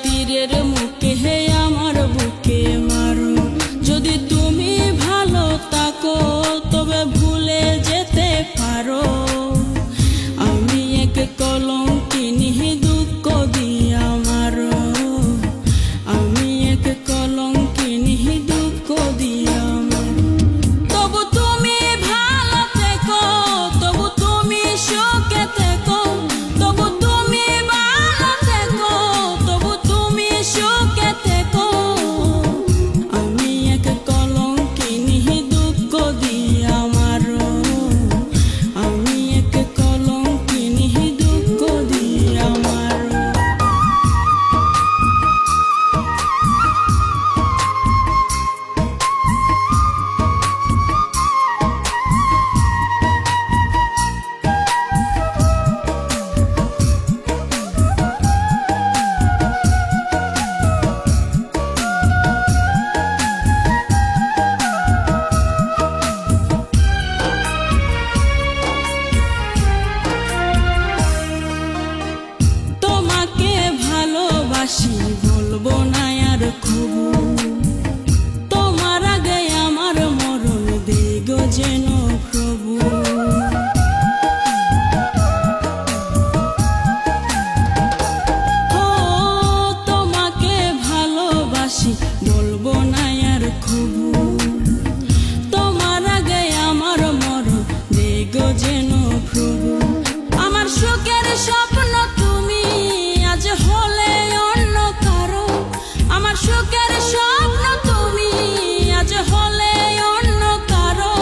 তীরের মুখে হে আমার বুকে মারো। যদি তুমি ভালো থাকো তবে ভুলে যেতে পারো। আমি এক কলঙ্কিনী দুঃখ দিয়া মারো। আমি এক কলঙ্কিনী দুঃখ দিয়া মারো। তবু তুমি ভালো থেকো, তবু তুমি সুখে থেকো, তবু তুমি ভালো থেকো, তবু তুমি সুখে থেকো। আমি এক কলঙ্কিনী দুঃখ দিয়া মারো। আমি এক কলঙ্কিনী দুঃখ দিয়া মারো। তোমাকে ভালোবাসি বলবো না আর কবু। তোমার আগে আমার মরণ দেগ যেন প্রভু। ও তোমাকে ভালোবাসি বলবো না আর কবু। তোমার আগে আমার মরণ দেগ যেন প্রভু। আমার সুখের স্বপ্ন তুমি আজ হলে অন্য কারো। আমার সুখের স্বপ্ন তুমি আজ হলে অন্য কারো।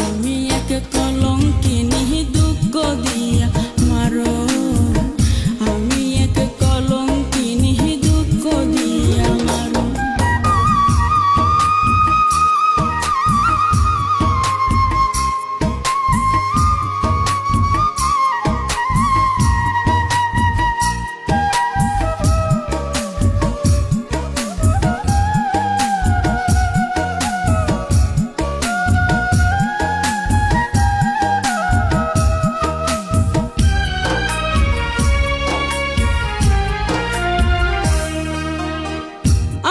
আমি এক কলঙ্কিনী দুঃখ দিয়া মারো। আমি এক কলঙ্কিনী দুঃখ দিয়া মারো।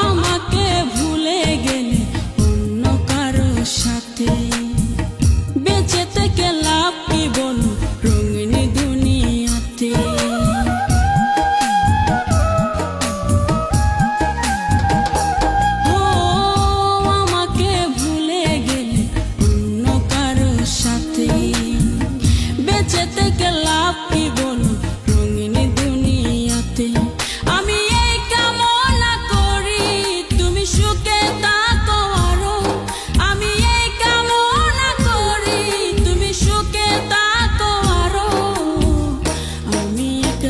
আমাকে ভুলে গেলে অন্য কারো সাথে। বেঁচে থেকে লাভ কি বলো রঙিন দুনিয়াতে। ও আমাকে ভুলে গেলে অন্য কারো সাথে। বেঁচে থেকে লাভ কি বলো রঙিন দুনিয়াতে। আমি এই কামনা করি তুমি সুখে থাকো আরো। আমি এই কামনা করি তুমি সুখে থাকো আরো। আমি এক